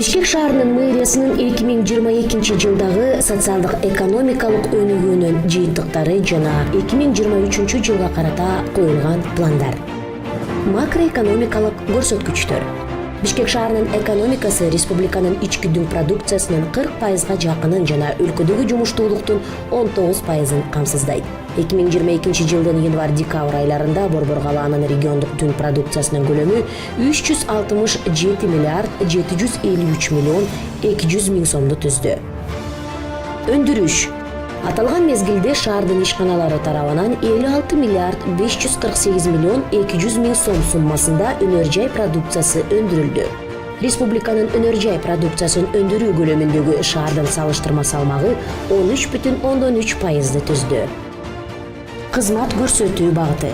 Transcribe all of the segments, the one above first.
Бишкек шаарынын мэриясынын 2022 жылдагы социалдык экономикалык өнүгүүнүн жыйынтыктары жана 2023 жылга карата коюлган пландар. Макроэкономикалык көрсөткүчтөр. Бишкек шаарынын экономикасы республиканын ички дүң продукциясынын 40%га жакынын жана өлкөдөгү жумуштуулуктун 19%-ын камсыздайт. 2022 жылдын январь-декабрь айларында Борбор калаанын региондук дүң продукциясынын көлөмү 367 миллиард 753 миллион 200 миң сомду түздү. Өндүрүш. Аталган мезгилде шаардын ишканалары тарабынан 56 миллиард 548 миллион 200 миң сом суммасында өнөр жай продукциясы өндүрүлдү. Республиканын өнөр жай продукциясын өндүрүү көлөмүндөгү шаардын салыштырма салмагы 13,3%ды түздү. Кызмат көрсөтүү багыты.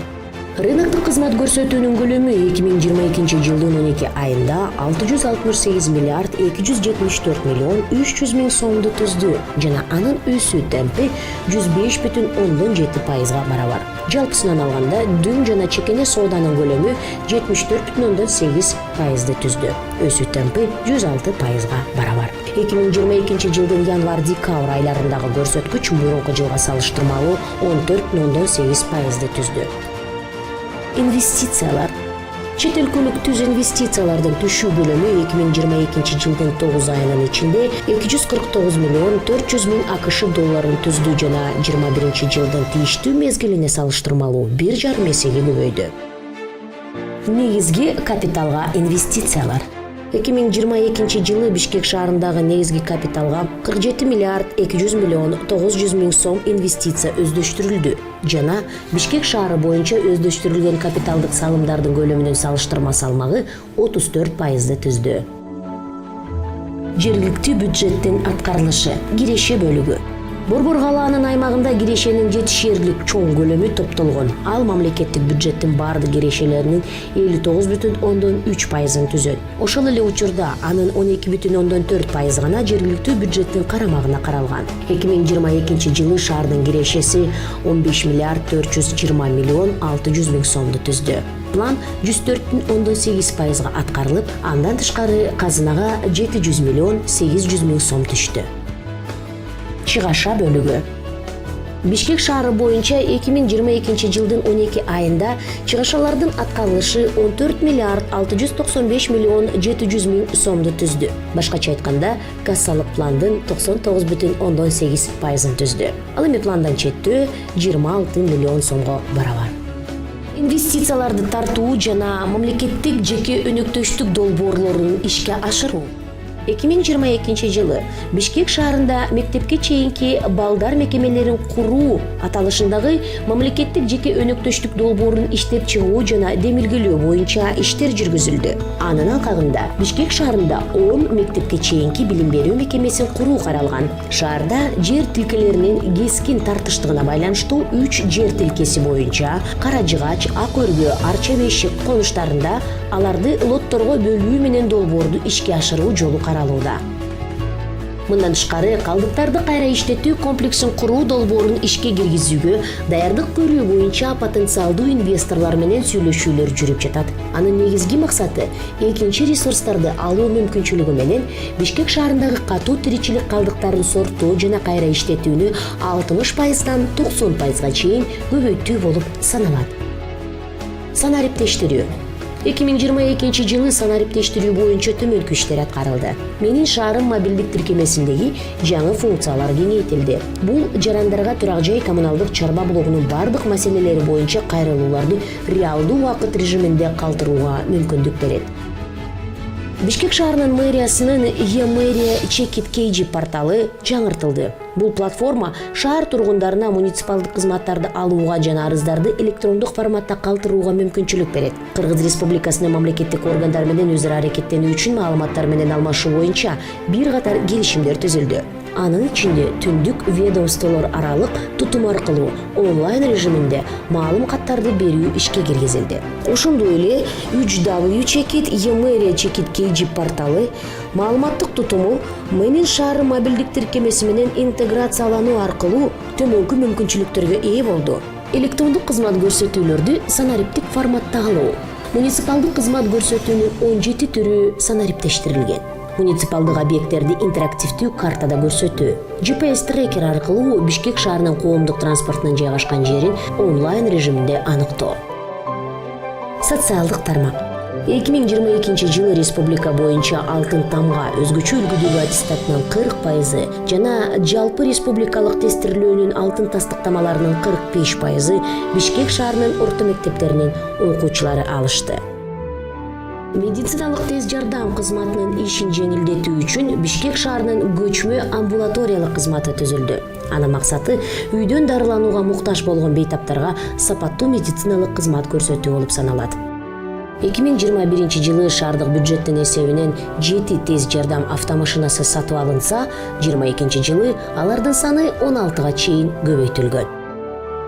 Рыноктук кызмат көрсөтүүнүн көлөмү 2022 жылдын 12 айында 668 миллиард 274 миллион 300 миң сомду түздү жана анын өсүү темпи 105,7%га барабар. Жалпысынан алганда дүң жана чекене сооданын көлөмү 74,8%ды түздү. Өсүү темпи 106%га барабар. 2022 жылдын январь-декабрь айларындагы көрсөткүч мурунку жылга салыштырмалуу 14,8%ды түздү. Инвестициялар. Чет өлкөлүк түз инвестициялардын түшүү көлөмү 2022 жылдын 9 айынын ичинде 249 миллион 400 миң АКШ долларын түздү жана 21 жылдын тийиштүү мезгилине салыштырмалуу 1,5 эсеге көбөйдү. Негизги капиталга инвестициялар. 2022 жылы Бишкек шаарындагы негизги капиталга 47 миллиард 200 миллион 900 миң сом инвестиция өздөштүрүлдү жана Бишкек шаары боюнча өздөштүрүлгөн капиталдык салымдардын көлөмүнүн салыштырма салмагы 34%ды түздү. Жергиликтүү бюджеттин аткарылышы, киреше бөлүгү. Борбор калаанын аймагында кирешенин жетишээрлик чоң көлөмү топтолгон. Ал мамлекеттик бюджеттин бардык кирешелеринин 59,3%ын түзөт. Ошол эле учурда анын 12,4% гана жергиликтүү бюджеттин карамагына каралган. 2022 жылы шаардын кирешеси 15 миллиард 420 миллион 600 миң сомду түздү. План 104,8%га аткарылып, андан тышкары казынага 700 миллион 800 миң сом түштү. Чыгаша бөлүгү. Бишкек шаары боюнча 2022 жылдын 12 айында чыгашалардын аткарылышы 14 миллиард 695 миллион 700 миң сомду түздү. Башкача айтканда, кассалык пландын 99,8%ын түздү. Ал эми пландан четтөө 26 миллион сомго барабар. Инвестицияларды тартуу жана мамлекеттик жеке өнөктөштүк долбоорлорун ишке ашыруу. 2022 жылы Бишкек шаарында мектепке чейинки балдар мекемелерин куруу аталышындагы мамлекеттик жеке өнөктөштүк долбоорун иштеп чыгуу жана демилгелөө боюнча иштер жүргүзүлдү. Анын алкагында Бишкек шаарында 10 мектепке чейинки билим берүү мекемесин куруу каралган. Шаарда жер тилкелеринин кескин тартыштыгына байланыштуу 3 жер тилкеси боюнча Кара Жыгач, Ак Өргө, Арча Бешик конуштарында аларды лотторго бөлүү менен долбоорду ишке ашыруу жолу каралууда. Мындан тышкары калдыктарды кайра иштетүү комплексин куруу долбоорун ишке киргизүүгө даярдык көрүү боюнча потенциалдуу инвесторлор менен сүйлөшүүлөр жүрүп жатат. Анын негизги максаты экинчи ресурстарды алуу мүмкүнчүлүгү менен Бишкек шаарындагы катуу тиричилик калдыктарын сорттоо жана кайра иштетүүнү 60%дан 90%га чейин көбөйтүү болуп саналат. Санариптештирүү. 2022 жылы санариптештирүү боюнча төмөнкү иштер аткарылды. Менин шаарым мобилдик тиркемесиндеги жаңы функциялар кеңейтилди. Бул жарандарга турак жай коммуналдык чарба блогунун бардык маселелери боюнча кайрылууларды реалдуу убакыт режиминде калтырууга мүмкүндүк берет. Бишкек шаарынын мэриясынын e-мэрия Check It KG порталы жаңыртылды. Бул платформа шаар тургундарына муниципалдык кызматтарды алууга жана арыздарды электрондук форматта калтырууга мүмкүнчүлүк берет. Кыргыз Республикасынын мамлекеттик органдар менен өзара аракеттенүү үчүн маалыматтар менен алмашуу боюнча бир катар келишимдер түзүлдү. Анын ичинде түндүк ведомстволор аралык тутум аркылуу онлайн режиминде маалым каттарды берүү ишке киргизилди. Ошондой эле 3W Check It e-мэрия Check It KG порталы маалыматтык тутуму Менин шаары мобилдик тиркемеси менен интеграциялануу аркылуу төмөнкү мүмкүнчүлүктөргө ээ болду. Электрондук кызмат көрсөтүүлөрдү санариптик форматта алуу. Муниципалдык кызмат көрсөтүүнүн 17 түрү санариптештирилген. Муниципалдык объекттерди интерактивдүү картада көрсөтүү. GPS трекер аркылуу Бишкек шаарынын коомдук транспортунун жайгашкан жерин онлайн режиминде аныктоо. Социалдык тармак. 2022 республика боюнча алтын тамга өзгөчө үлгүдөгү аттестаттын 40% жана жалпы республикалык тестирлөөнүн алтын тастыктамаларынын 45% Бишкек шаарынын орто мектептеринин окуучулары алышты. Медициналык тез жардам кызматынын ишин жеңилдетүү үчүн Бишкек шаарынын көчмө амбулаториялык кызматы түзүлдү. Анын максаты үйдөн дарыланууга муктаж болгон бейтаптарга сапаттуу медициналык кызмат көрсөтүү болуп саналат. 2021 шаардык бюджеттин эсебинен 7 тез жардам автомашинасы сатып алынса, 2022 алардын саны 16га чейин көбөйтүлгөн.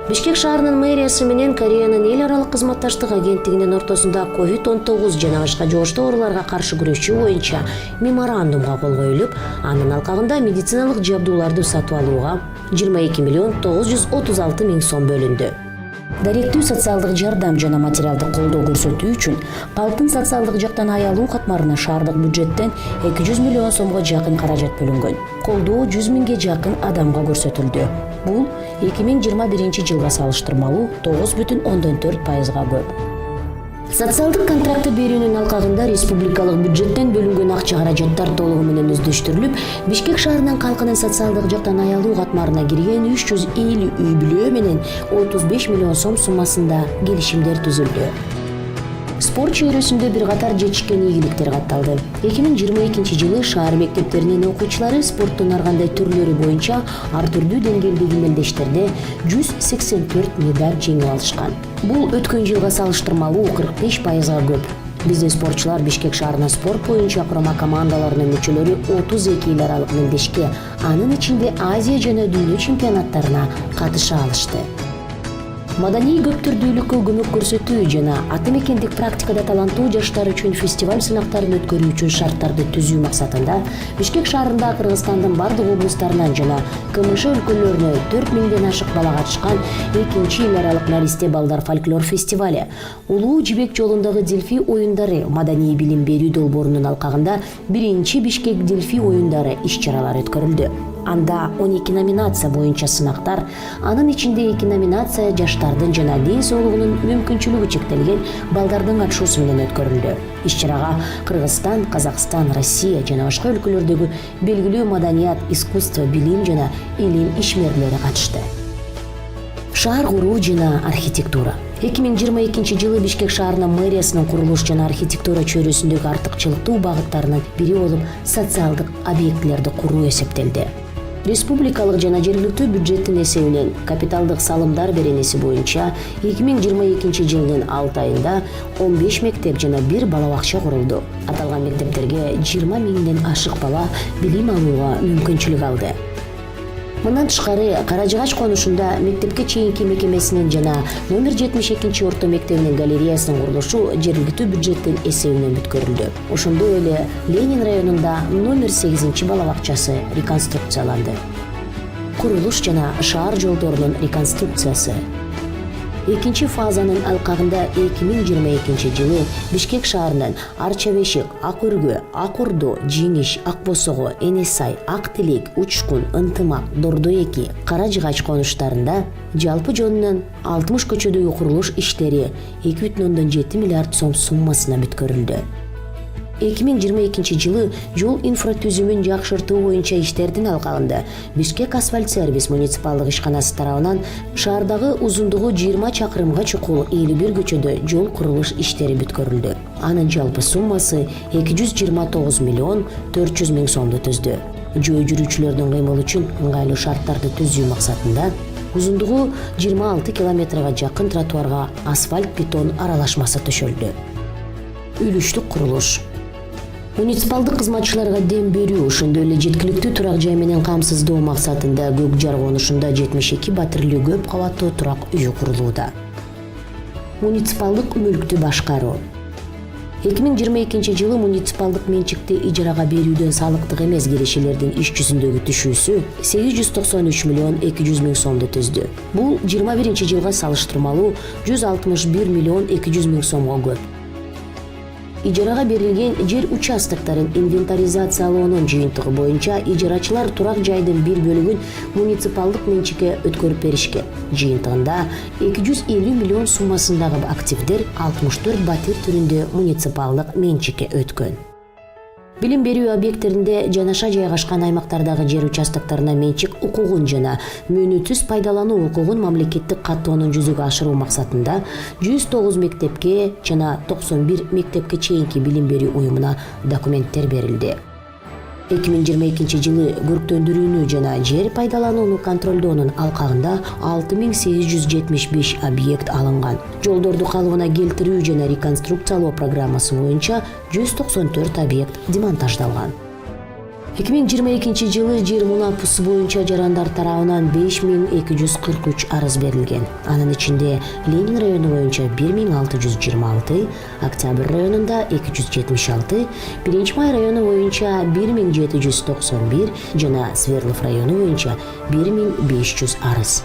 Бишкек шаарынын мэриясы менен Кореянын эл аралык кызматташтык агенттигинин ортосунда COVID-19 жана башка жугуштуу ооруларга каршы күрөшүү боюнча меморандумга кол коюлуп, анын алкагында медициналык жабдууларды сатып алууга 22 миллион 936 миң сом бөлүндү. Даректүү социалдык жардам жана материалдык колдоо көрсөтүү үчүн калктын социалдык жактан аялуу катмарына шаардык бюджеттен 200 миллион сомго жакын каражат бөлүнгөн. Колдоо 100 миңге жакын адамга көрсөтүлдү. Бул 2021 жылга салыштырмалуу 9,4%га көп. Социалдык контрактты берүүнүн алкагында республикалык бюджеттен бөлүнгөн акча каражаттар толугу менен өздөштүрүлүп, Бишкек шаарынын калкынын социалдык жактан аялуу катмарына кирген 350 үй бүлө менен 35 миллион сом суммасында келишимдер түзүлдү. Спорт чөйрөсүндө бир катар жетишкен ийгиликтер катталды. 2022 жылы шаар мектептеринин окуучулары спорттун ар кандай түрлөрү боюнча ар түрдүү деңгээлдеги мелдештерде 184 медаль жеңип алышкан. Бул өткөн жылга салыштырмалуу 45%га көп. Биздин спортчулар Бишкек шаарынын спорт боюнча курама командаларынын мүчөлөрү 32 эл аралык мелдешке, анын ичинде Азия жана дүйнө чемпионаттарына катыша алышты. Маданий көптүрдүүлүккө көмөк көрсөтүү жана аты мекендик практикада таланттуу жаштар үчүн фестиваль сынактарын өткөрүү үчүн шарттарды түзүү максатында Бишкек шаарында Кыргызстандын бардык облустарынан жана КМШ өлкөлөрүнө 4000ден ашык бала катышкан 2-чи эл аралык наристе балдар фольклор фестивали, Улуу Жибек жолундагы дельфий оюндары маданий билим берүү долбоорунун алкагында 1-чи Бишкек дельфий оюндары иш-чаралары өткөрүлдү. Анда 12 номинация боюнча сынактар, анын ичинде 2 номинация жаштардын жана ден соолугунун мүмкүнчүлүгү чектелген балдардын катышуусу менен өткөрүлдү. Иш-чарага Кыргызстан, Казакстан, Россия жана башка өлкөлөрдөгү белгилүү маданият, искусство, билим жана илим ишмерлери катышты. Шаар куруу жана архитектура. 2022 жылы Бишкек шаарынын мэриясынын курулуш жана архитектура чөйрөсүндөгү артыкчылыктуу багыттарынын бири болуп социалдык объектилерди куруу эсептелди. Республикалык жана жергиликтүү бюджеттин эсебинен капиталдык салымдар беренеси боюнча 2022 жылдын 6 айында 15 мектеп жана 1 бала бакча курулду. Аталган мектептерге 20 миңден ашык бала билим алууга мүмкүнчүлүк алды. Мындан тышкары Каражыгач конушунда мектепке чейинки мекемесинин жана номер 72 орто мектебинин галереясынын курулушу жергиликтүү бюджеттин эсебинен бүткөрүлдү. Ошондой эле Ленин районунда номер 8 бала бакчасы реконструкцияланды. Курулуш жана шаар жолдорунун реконструкциясы. Экинчи фазанын алкагында 2022 жылы Бишкек шаарынын Арча Бешик, Ак Өргө, Ак Ордо, Жеңиш, Ак Босого, Энесай, Ак Тилек, Учкун, Ынтымак, Дордо 2, Каражыгач конуштарында жалпы жонунан 60 көчөдөгү курулуш иштери 2,7 миллиард сом суммасына бүткөрүлдү. 2022 жылы жол инфратүзүмүн жакшыртуу боюнча иштердин алкагында Бишкек асфальт сервис муниципалдык ишканасы тарабынан шаардагы узундугу 20 чакырымга чукул 51 көчөдө жол курулуш иштери бүткөрүлдү. Анын жалпы суммасы 229 миллион 400 миң сомду түздү. Жөө жүрүүчүлөрдүн кыймылы үчүн ыңгайлуу шарттарды түзүү максатында узундугу 26 километрге жакын тротуарга асфальт-бетон аралашмасы төшөлдү. Үлүштүк курулуш. Муниципалдык кызматчыларга дем берүү, ошондой эле жеткиликтүү турак жай менен камсыздоо максатында Көк Жар конушунда 72 батирлүү көп кабаттуу турак үй курулууда. Муниципалдык мүлктү башкаруу. 2022 жылы муниципалдык менчикти ижарага берүүдөн салыктык эмес кирешелердин иш жүзүндөгү түшүүсү 893 миллион 200 миң сомду түздү. Бул 21 жылга салыштырмалуу 161 миллион 200 миң сомго көп. ижарага берилген жер участокторун инвентаризациялоонун жыйынтыгы боюнча ижарачылар турак жайдын бир бөлүгүн муниципалдык менчикке өткөрүп беришкен. Жыйынтыгында 250 миллион суммасындагы активдер 64 батир түрүндө муниципалдык менчикке өткөн. Билим берүү объекттеринде жанаша жайгашкан аймактардагы жер участокторуна менчик укугун жана мөөнөтсүз пайдалануу укугун мамлекеттик каттоонун жүзөгө ашыруу максатында 109 мектепке жана 91 мектепке чейинки билим берүү уюмуна документтер берилди. 2022 жылы көрктөндүрүүнү жана жер пайдаланууну контролдоонун алкагында 6875 объект алынган. Жолдорду калыбына келтирүү жана реконструкциялоо программасы боюнча 194 объект демонтаждалган. 2022 жылы жер мунапусы боюнча жарандар тарабынан 5243 арыз берилген. Анын ичинде Ленин району боюнча 1626, Октябрь районунда 276, Биринчи Май району боюнча 1791 жана Свердлов району боюнча 1500 арыз.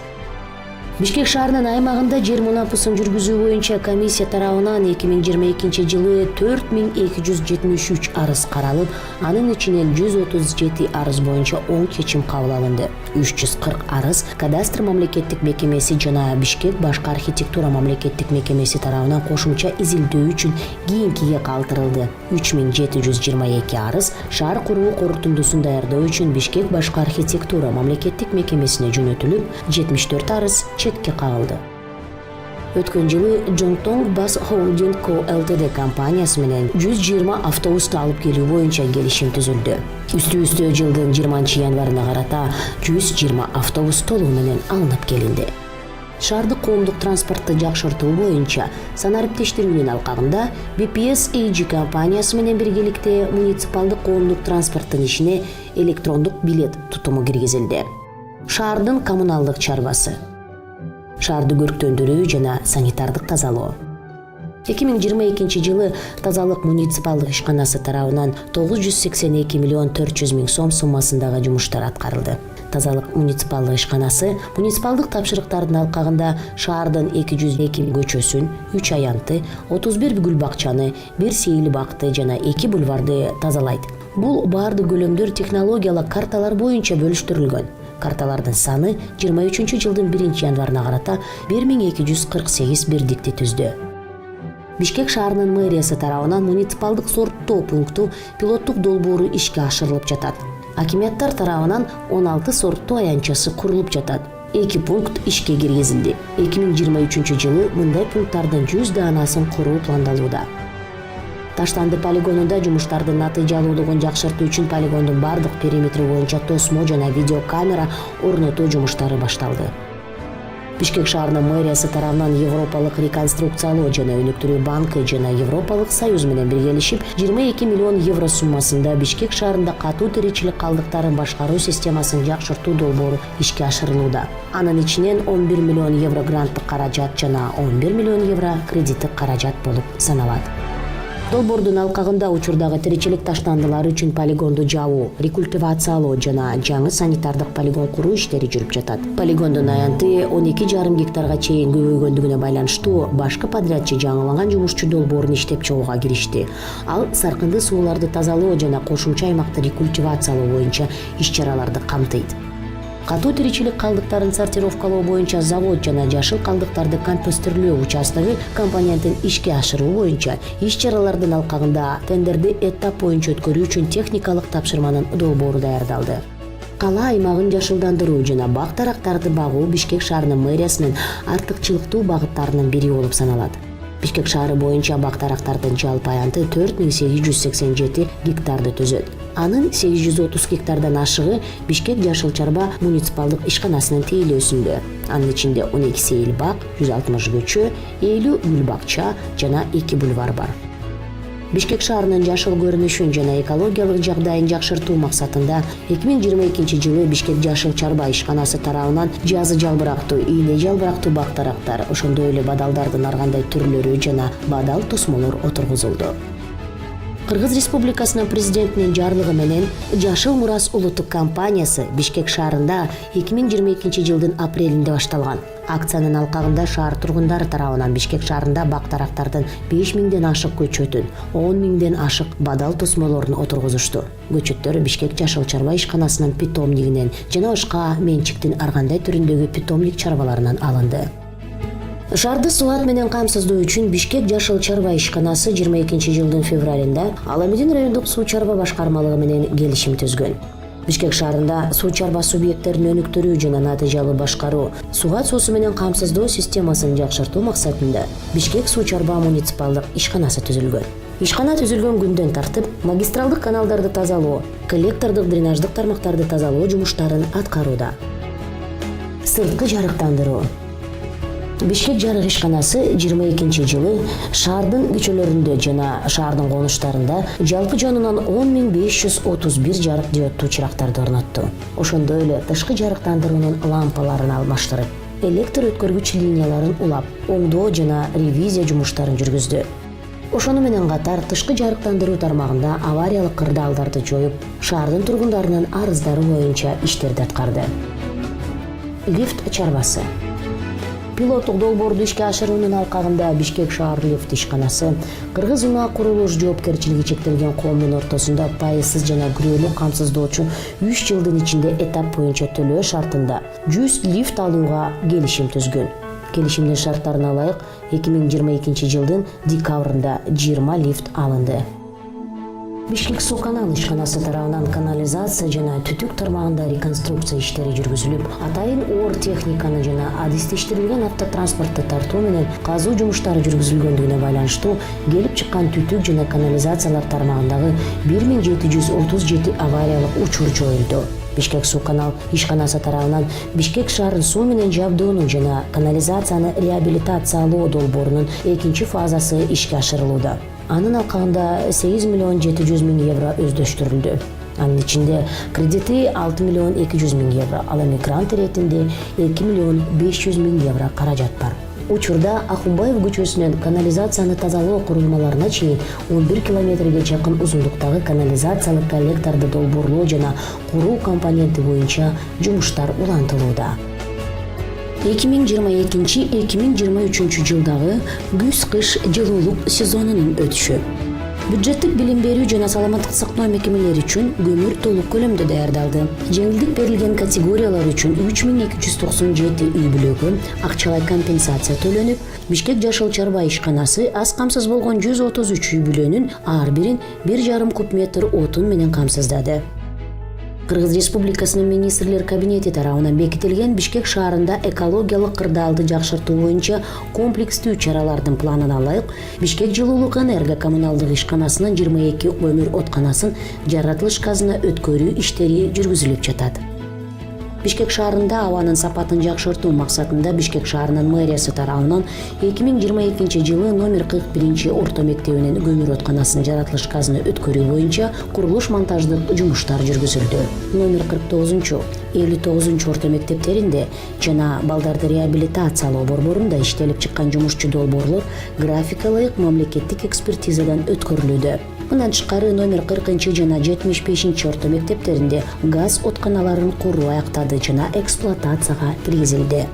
Бишкек шаарынын аймагында жер мунапусын жүргүзүү боюнча комиссия тарабынан 2022 жылы 4273 арыз каралып, анын ичинен 137 арыз боюнча оң чечим кабыл алынды. 340 арыз кадастр мамлекеттик мекемеси жана Бишкек башкы архитектура мамлекеттик мекемеси тарабынан кошумча изилдөө үчүн кийинкиге калтырылды. 3722 арыз шаар куруу корутундусун даярдоо үчүн Бишкек башкы архитектура мамлекеттик мекемесине жөнөтүлүп, 74 арыз четке кагылды. Өткөн жылы Жоңтонг Бас Холдинг Co. Ltd компаниясы менен 120 автобусту алып келүү боюнча келишим түзүлдү. Үстү-үстү жылдын 20 январына карата 120 автобус толуу менен алынып келинди. Шаардык коомдук транспортты жакшыртуу боюнча санариптештирүүнүн алкагында BPS AG компаниясы менен биргеликте муниципалдык коомдук транспорттун ишине электрондук билет тутуму киргизилди. Шаардын коммуналдык чарбасы, шаарды көрктөндүрүү жана санитардык тазалоо. 2022 жылы тазалык муниципалдык ишканасы тарабынан 982 миллион 400 миң сом суммасындагы жумуштар аткарылды. Тазалык муниципалдык ишканасы муниципалдык тапшырыктардын алкагында шаардын 202 көчөсүн, 3 аянты, 31 гүл бакчаны, 1 сейил бакты жана 2 бульварды тазалайт. Бул баардык көлөмдөр технологиялык карталар боюнча бөлүштүрүлгөн. Карталардын саны 23 жылдын 1 январына карата 1248 бирдикти түздү. Бишкек шаарынын мэриясы тарабынан муниципалдык сорттоо пункту пилоттук долбоору ишке ашырылып жатат. Акимияттар тарабынан 16 сорттоо аянтчасы курулуп жатат. 2 пункт ишке киргизилди. 2023 жылы мындай пункттардын 100 даанасын куруу пландалууда. Таштанды полигонунда жумуштардын натыйжалуулугун жакшыртуу үчүн полигондун бардык периметри боюнча тосмо жана видеокамера орнотуу жумуштары башталды. Бишкек шаарынын мэриясы тарабынан Европалык реконструкциялоо жана өнүктүрүү банкы жана Европалык союз менен биргелешип 22 миллион евро суммасында Бишкек шаарында катуу тиричилик калдыктарын башкаруу системасын жакшыртуу долбоору ишке ашырылууда. Анын ичинен 11 миллион евро гранттык каражат жана 11 миллион евро кредиттик каражат болуп саналат. Долбоордун алкагында учурдагы тиричилик таштандылары үчүн полигонду жабуу, рекультивациялоо жана жаңы санитардык полигон куруу иштери жүрүп жатат. Полигондун аянты 12,5 гектарга чейин көбөйгөндүгүнө байланыштуу башкы подрядчы жаңыланган жумушчу долбоорун иштеп чыгууга киришти. Ал саркынды сууларды тазалоо жана кошумча аймакты рекультивациялоо боюнча иш-чараларды камтыйт. Катуу тиричилик калдыктарын сортировкалоо боюнча завод жана жашыл калдыктарды компостерлөө участогу компонентин ишке ашыруу боюнча иш-чаралардын алкагында тендерди этап боюнча өткөрүү үчүн техникалык тапшырманын долбоору даярдалды. Кала аймагын жашылдандыруу жана бак-дарактарды багуу Бишкек шаарынын мэриясынын артыкчылыктуу багыттарынын бири болуп саналат. Бишкек шаары боюнча бак-дарактардын жалпы аянты 4887 гектарды түзөт. Анын 830 гектардан ашыгы Бишкек жашыл чарба муниципалдык ишканасынын тейлөөсүндө. Анын ичинде 12 сейил бак, 160 көчө, 50 гүл бакча жана 2 бульвар бар. Бишкек шаарынын жашыл көрүнүшүн жана экологиялык жагдайын жакшыртуу максатында 2022 жылы Бишкек жашыл чарба ишканасы тарабынан жазы жалбырактуу, ийне жалбырактуу бак-дарактар, ошондой эле бадалдардын ар кандай түрлөрү жана бадал тосмолор отургузулду. Кыргыз Республикасынын президентинин жарлыгы менен Жашыл Мурас улуттук компаниясы Бишкек шаарында 2022 жылдын апрелинде башталган. Акциянын алкагында шаар тургундары тарабынан Бишкек шаарында бак-дарактардын 5000ден ашык көчөтүн, 10.000ден ашык бадал тосмолорун отургузушту. Көчөттөр Бишкек Жашыл чарба ишканасынын питомнигинен жана башка менчиктин ар кандай түрүндөгү питомник чарбаларынан алынды. Шаарды сууат менен камсыздоо үчүн Бишкек Жашыл чарба ишканасы 22 жылдын февралында Аламедин райондук суу чарба башкармалыгы менен келишим түзгөн. Бишкек шаарында суу чарба субъекттерин өнүктүрүү жана натыйжалуу башкаруу, сууат суусу менен камсыздоо системасын жакшыртуу максатында Бишкек суу чарба муниципалдык ишканасы түзүлгөн. Ишкана түзүлгөн күндөн тартып магистралдык каналдарды тазалоо, коллектордук дренаждык тармактарды тазалоо жумуштарын аткарууда. Сырткы жарыктандыруу. Бишкек жарык ишканасы 22 жылы шаардын көчөлөрүндө жана шаардын конуштарында жалпы жанынан 10.531 жарык диодтуу чырактарды орнотту. Ошондой эле тышкы жарыктандыруунун лампаларын алмаштырып, электр өткөргүч линияларын улап, оңдоо жана ревизия жумуштарын жүргүздү. Ошону менен катар тышкы жарыктандыруу тармагында авариялык кырдаалдарды жоюп, шаардын тургундарынын арыздары боюнча иштерди аткарды. Лифт чарбасы. Пилоттук долбоорду ишке ашыруунун алкагында Бишкек шаар лифт ишканасы Кыргыз унаа курулуш жоопкерчилиги чектелген коомдун ортосунда пайызсыз жана күрөөлүү камсыздоочу 3 жылдын ичинде этап боюнча төлөө шартында 100 лифт алууга келишим түзгөн. Келишимдин шарттарына ылайык 2022 жылдын декабрында 20 лифт алынды. Бишкек суу канал ишканасы тарабынан канализация жана түтүк тармагында реконструкция иштери жүргүзүлүп, атайын оор техниканы жана адистештирилген автотранспортто тартуу менен казуу жумуштары жүргүзүлгөндүгүнө байланыштуу келип чыккан түтүк жана канализациялар тармагындагы 1737 авариялык учур жоюлду. Бишкек суу канал ишканасы тарабынан Бишкек шаарын суу менен жабдоону жана канализацияны реабилитациялоо долбоорунун 2 фазасы ишке ашырылууда. Анын алкагында 8.700.000 евро өздөштүрүлдү. Анын ичинде кредити 6.200.000 евро, ал эми грант иретинде 2.500.000 евро каражат бар. Учурда Ахунбаев көчөсүнөн канализацияны тазалоо курулмаларына чейин 11 километрге жакын узундуктагы канализациялык коллекторду долбоорлоо жана куруу компоненти боюнча жумуштар улантылууда. 2022-2023 жылдагы күз-кыш жылуулук сезонунун өтүшү. Бюджеттик билим берүү жана саламаттык сактоо мекемелери үчүн көмүр толук көлөмдө даярдалды. Жеңилдик берилген категориялар үчүн 3297 үй бүлөгө акчалай компенсация төлөнүп, Бишкек Жашыл чарба ишканасы аз камсыз болгон 133 үй бүлөнүн ар бирин 1,5 куб метр отун менен камсыздады. Кыргыз Республикасынын министрлер кабинети тарабынан бекитилген Бишкек шаарында экологиялык кырдаалды жакшыртуу боюнча комплекстүү чаралардын планына ылайык Бишкек жылуулук энерго коммуналдык ишканасынын 22 көмүр отканасын жаратылыш газына өткөрүү иштери жүргүзүлүп жатат. Бишкек шаарында абанын сапатын жакшыртуу максатында Бишкек шаарынын мэриясы тарабынан 2022 жылы номер 41 орто мектебинин көмүр отканасын жаратылыш газына өткөрүү боюнча курулуш монтаждык жумуштар жүргүзүлдү. Номер 49-59 орто мектептеринде жана балдарды реабилитациялоо борборунда иштелип чыккан жумушчу долбоорлор графика ылайык мамлекеттик экспертизадан өткөрүлүүдө. Мындан тышкары номер 40 жана 75 орто мектептеринде газ отканаларын куруу аяктады жана эксплуатацияга киргизилди.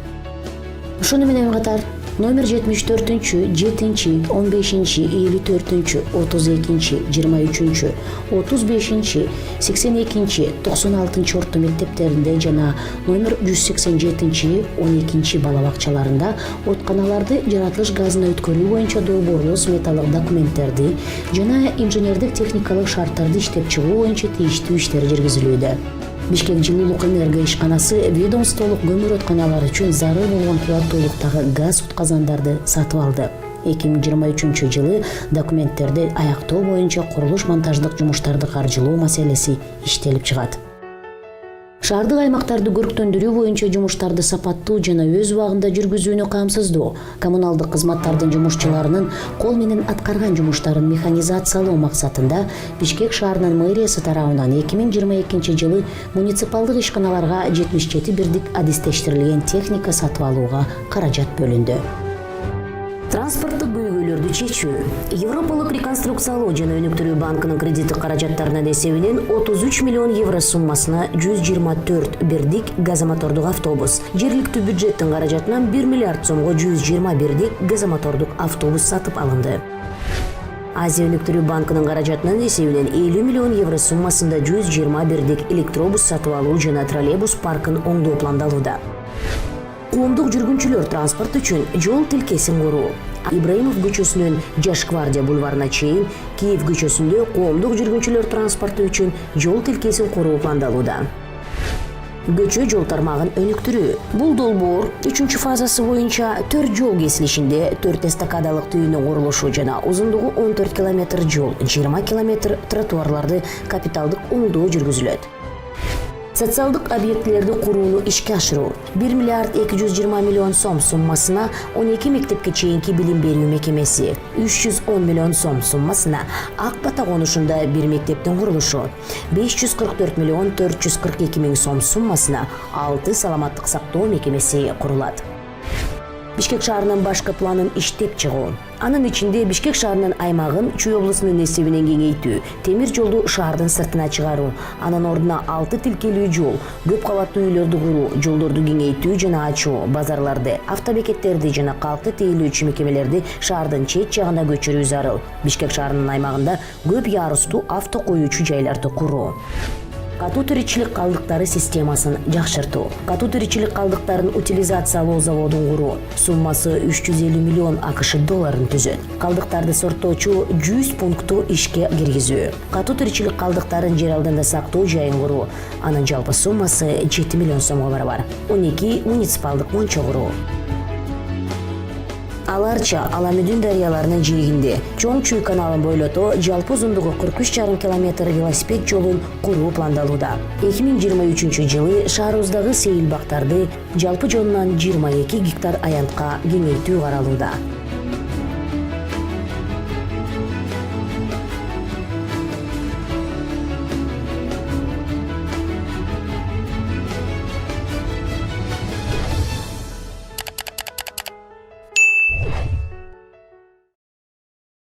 Ошону менен катар номер 74-7, 15, 54, 32, 23, 35, 82, 96 орто мектептеринде жана номер 187, 12 бала бакчаларында отканаларды жаратылыш газына өткөрүү боюнча долбоорлоо сметалык документтерди жана инженердик техникалык шарттарды иштеп чыгуу боюнча тийиштүү иштер жүргүзүлүүдө. Бишкек жылуулук энерго ишканасы ведомстволук көмүр отканалары үчүн зарыл болгон кубаттуулуктагы газ утказандарды сатып алды. 2023 жылы документтерди аяктоо боюнча курулуш монтаждык жумуштарды каржылоо маселеси иштелип чыгат. Шаардык аймактарды көрктөндүрүү боюнча жумуштарды сапаттуу жана өз убагында жүргүзүүнү камсыздоо, коммуналдык кызматтардын жумушчуларынын кол менен аткарган жумуштарын механизациялоо максатында Бишкек шаарынын мэриясы тарабынан 2022 жылы муниципалдык ишканаларга 77 бирдик адистештирилген техника сатып алууга каражат бөлүндү. Транспорттук көйгөйлөрдү чечүү. Европалык реконструкциялоо жана өнүктүрүү банкынын кредиттик каражаттарынын эсебинен 33 миллион евро суммасына 124 бирдик газомотордук автобус, жергиликтүү бюджеттин каражатынан 1 миллиард сомго 120 бирдик газомотордук автобус сатып алынды. Азия өнүктүрүү банкынын каражатынын эсебинен 50 миллион евро суммасында 120 бирдик электробус сатып алуу жана троллейбус паркын оңдоо пландалууда. Коомдук жүргүнчүлөр транспорт үчүн жол тилкесин куруу. Ибраимов көчөсүнөн Жаш гвардия бульварына чейин Киев көчөсүндө коомдук жүргүнчүлөр транспорту үчүн жол тилкесин куруу пландалууда. Көчө жол тармагын өнүктүрүү. Бул долбоор 3 фазасы боюнча 4 жол кесилишинде 4 эстакадалык түйүнүн курулушу жана узундугу 14 километр жол, 20 километр тротуарларды капиталдык оңдоо жүргүзүлөт. Социалдык объектилерди курууну ишке ашыруу. 1 миллиард 220 миллион сом суммасына 12 мектепке чейинки билим берүү мекемеси, 310 миллион сом суммасына Ак Бата конушунда бир мектептин курулушу, 544 миллион 442 миң сом суммасына 6 саламаттык сактоо мекемеси курулат. Бишкек шаарынын башкы планын иштеп чыгуу. Анын ичинде Бишкек шаарынын аймагын Чүй облусунун эсебинен кеңейтүү, темир жолду шаардын сыртына чыгаруу, анын ордуна 6 тилкелүү жол, көп кабаттуу үйлөрдү куруу, жолдорду кеңейтүү жана ачуу, базарларды, автобекеттерди жана калкты тейлөөчү мекемелерди шаардын чет жагына көчүрүү зарыл. Бишкек шаарынын аймагында көп ярустуу авто коюучу жайларды куруу. Катуу тиричилик калдыктары системасын жакшыртуу. Катуу тиричилик калдыктарын утилизациялоо заводун куруу. Суммасы 350 миллион АКШ долларын түзөт. Калдыктарды сорттоочу 100 пунктту ишке киргизүү. Катуу тиричилик калдыктарын жер алдында сактоо жайын куруу. Анын жалпы суммасы 7 миллион сомго барабар. 12 муниципалдык мончо куруу. Аларча Аламүдүн дарыяларынын жээгинде Чоң Чүй каналын бойлото жалпы узундугу 43,5 километр велосипед жолун куруу пландалууда. 2023 жылы шаарыбыздагы сейил бактарды жалпы жонунан 22 гектар аянтка кеңейтүү каралууда.